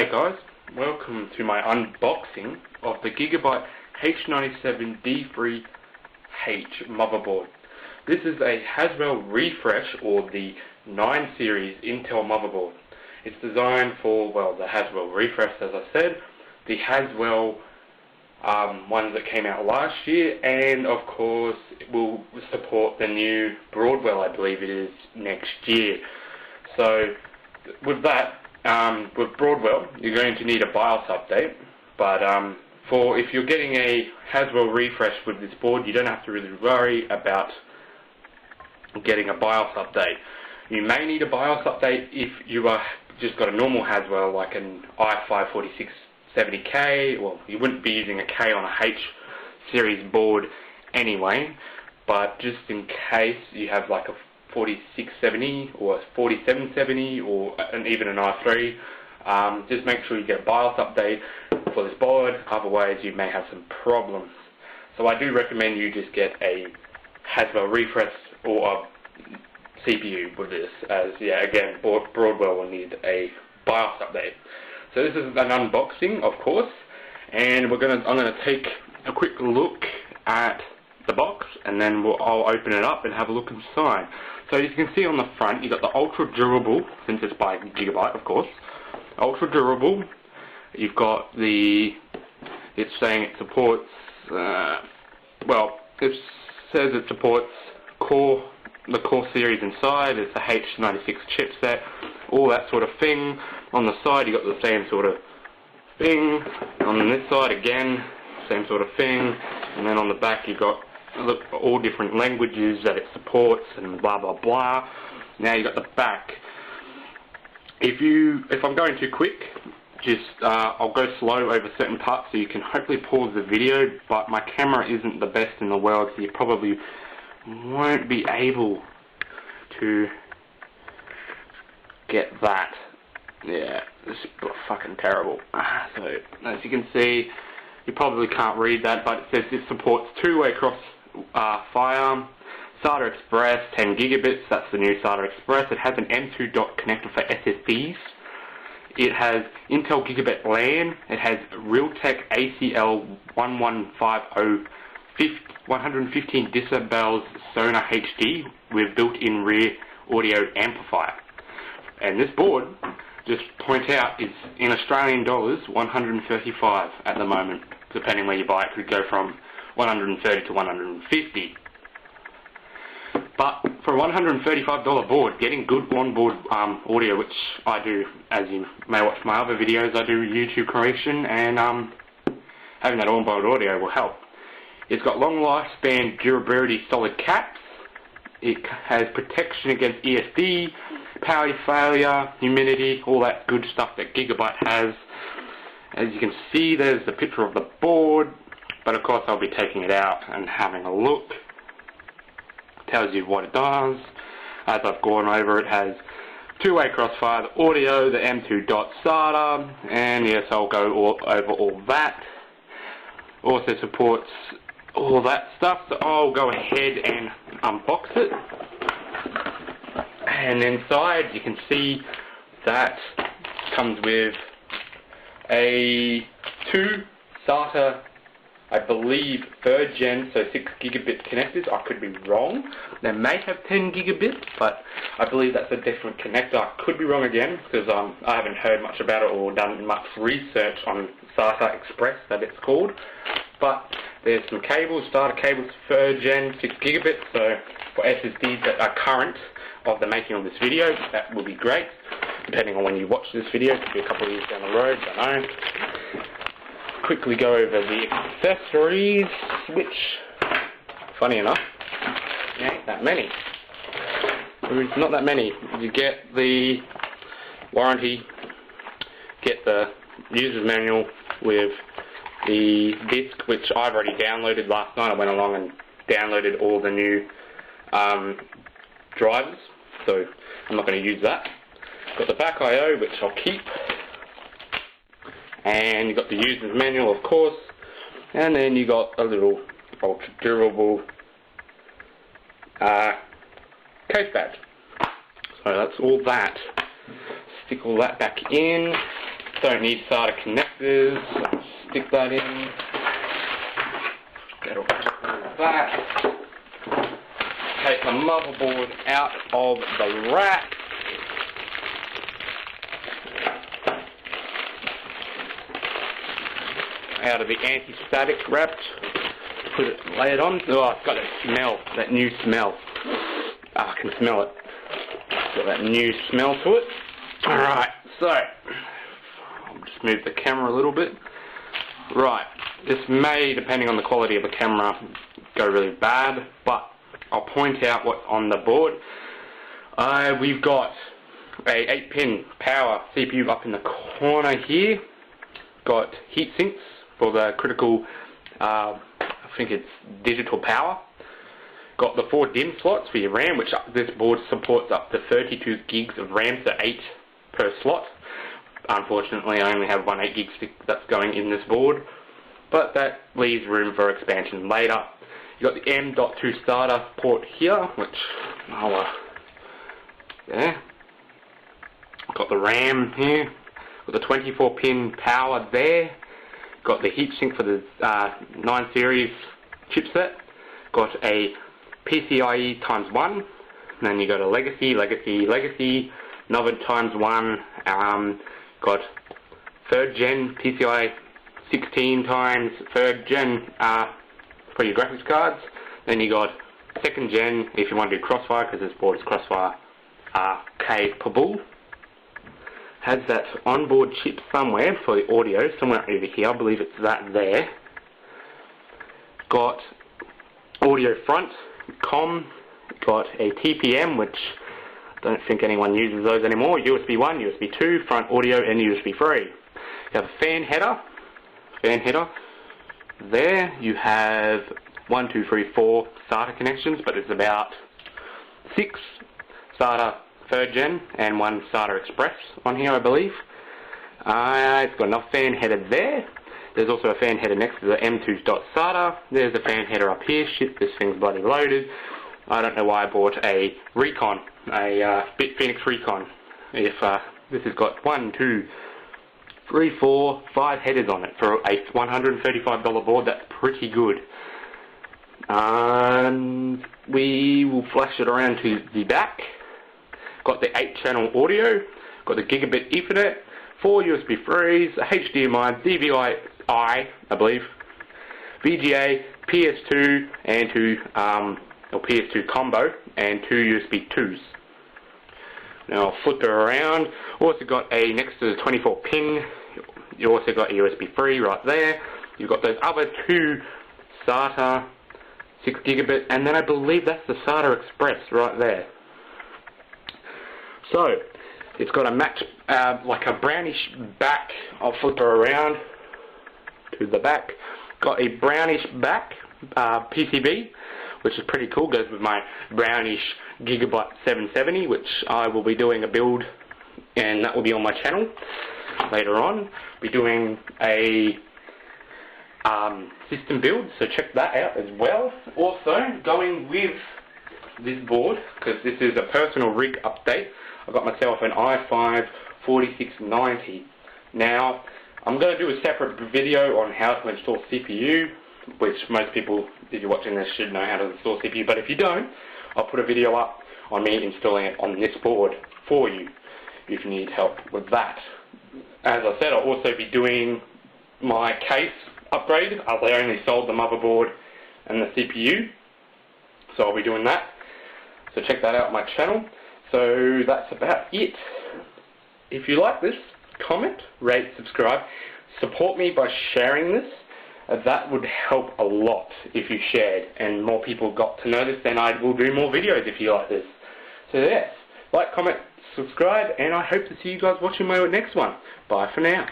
G'day guys, welcome to my unboxing of the Gigabyte H97 D3H Motherboard. This is a Haswell refresh, or the 9 series Intel motherboard. It's designed for, well, the Haswell refresh, as I said, the Haswell ones that came out last year, and of course it will support the new Broadwell, I believe it is, next year. So with that, with Broadwell, you're going to need a BIOS update, but if you're getting a Haswell refresh with this board, you don't have to really worry about getting a BIOS update. You may need a BIOS update if you are just got a normal Haswell, like an i5-4670K. Well, you wouldn't be using a K on a H series board anyway, but just in case you have like a 4670 or a 4770 or even an i3, just make sure you get a BIOS update for this board, otherwise you may have some problems. So I do recommend you just get a Haswell refresh or a CPU with this, as again, Broadwell will need a BIOS update. So this is an unboxing, of course, and I'm gonna take a quick look at the box, and then I'll open it up and have a look inside. So as you can see on the front, you've got the ultra durable, since it's by Gigabyte, of course. Ultra durable. You've got it's saying it supports, it says it supports the core series inside. It's a H96 chipset, all that sort of thing. On the side, you've got the same sort of thing. On this side, again, same sort of thing. And then on the back, you've got all different languages that it supports and blah blah blah. Now you got the back. If I'm going too quick, just I'll go slow over certain parts so you can hopefully pause the video, but my camera isn't the best in the world, so you probably won't be able to get that. Yeah, it's fucking terrible. So as you can see, you probably can't read that, but it says it supports two-way cross fire, SATA Express, 10 gigabits, that's the new SATA Express. It has an M2 dot connector for SSDs. It has Intel Gigabit LAN. It has Realtek ACL 1150 115 decibels Sonar HD with built-in rear audio amplifier. And this board, just point out, is in Australian dollars 135 at the moment. Depending where you buy it, could go from 130 to 150. But for a $135 board, getting good onboard audio, which I do, as you may watch my other videos, I do YouTube creation, and having that onboard audio will help. It's got long lifespan durability solid caps. It has protection against ESD, power failure, humidity, all that good stuff that Gigabyte has. As you can see, there's the picture of the board, but of course I'll be taking it out and having a look. Tells you what it does. As I've gone over, it has two-way crossfire, the audio, the M2 dot SATA, and yes, I'll go over all that. Also supports all that stuff, so I'll go ahead and unbox it. And inside, you can see that comes with two SATA, I believe, 3rd gen, so 6 gigabit connectors. I could be wrong. They may have 10 gigabits, but I believe that's a different connector. I could be wrong again, because I haven't heard much about it or done much research on SATA Express, that it's called. But there's some cables, SATA cables, 3rd gen, 6 gigabits, so for SSDs that are current of the making of this video, that will be great. Depending on when you watch this video, it could be a couple of years down the road, don't know. Quickly go over the accessories, which, funny enough, ain't that many. There's not that many. You get the warranty, get the user's manual with the disc, which I've already downloaded last night. I went along and downloaded all the new drivers, so I'm not going to use that. Got the back I/O, which I'll keep. And you got the user's manual, of course, and then you got a little ultra durable case badge. So that's all that. Stick all that back in. Don't need SATA connectors. Stick that in. Get all that. Take the motherboard out of the rack. Out of the anti-static wrap. Lay it on. Oh, it's got that smell, that new smell. Oh, I can smell it. Got that new smell to it. Alright, so I'll just move the camera a little bit. Right, this may, depending on the quality of the camera, go really bad, but I'll point out what's on the board. We've got a 8-pin power CPU up in the corner here. Got heat sinks for the critical, I think it's digital power. Got the 4 DIMM slots for your RAM, which this board supports up to 32 gigs of RAM, so 8 per slot. Unfortunately, I only have one 8 gig stick that's going in this board, but that leaves room for expansion later. You've got the M.2 SATA port here, which there. Got the RAM here. Got the 24-pin power there. Got the heatsink for the 9 series chipset. Got a PCIe ×1. And then you got a legacy, another ×1. Got 3rd gen PCI 16 times 3rd gen for your graphics cards. Then you got 2nd gen if you want to do Crossfire, because this board is Crossfire capable. Has that onboard chip somewhere for the audio, somewhere over here. I believe it's that there. Got audio front, COM. Got a TPM, which I don't think anyone uses those anymore. USB 1, USB 2, front audio, and USB 3. You have a fan header. There you have 1, 2, 3, 4 SATA connections, but there's about 6 SATA 3rd gen and 1 SATA Express on here, I believe. It's got enough fan header there. There's also a fan header next to the M2.SATA. There's a fan header up here. Shit, this thing's bloody loaded. I don't know why I bought a Recon, a Phoenix Recon. If this has got 1, 2, 3, 4, 5 headers on it for a $135 board. That's pretty good. And we will flash it around to the back. Got the 8-channel audio. Got the Gigabit Ethernet, 4 USB 3s, HDMI, DVI, I believe, VGA, PS2, and or PS2 combo, and 2 USB 2s. Now I'll flip it around. Also got a next to the 24-pin. You also got a USB 3 right there. You've got those other 2 SATA 6 gigabit, and then I believe that's the SATA Express right there. So it's got a match, like a brownish back. I'll flip her around to the back. Got a brownish back PCB, which is pretty cool. Goes with my brownish Gigabyte 770, which I will be doing a build, and that will be on my channel later on. We're doing a system build, so check that out as well. Also, going with this board, because this is a personal rig update, I got myself an i5-4690. Now, I'm going to do a separate video on how to install CPU, which most people, if you're watching this, should know how to install CPU, but if you don't, I'll put a video up on me installing it on this board for you, if you need help with that. As I said, I'll also be doing my case upgrade. I only sold the motherboard and the CPU, so I'll be doing that. So check that out on my channel. So that's about it. If you like this, comment, rate, subscribe. Support me by sharing this. That would help a lot if you shared and more people got to know this. Then I will do more videos if you like this. So yes, like, comment, subscribe, and I hope to see you guys watching my next one. Bye for now.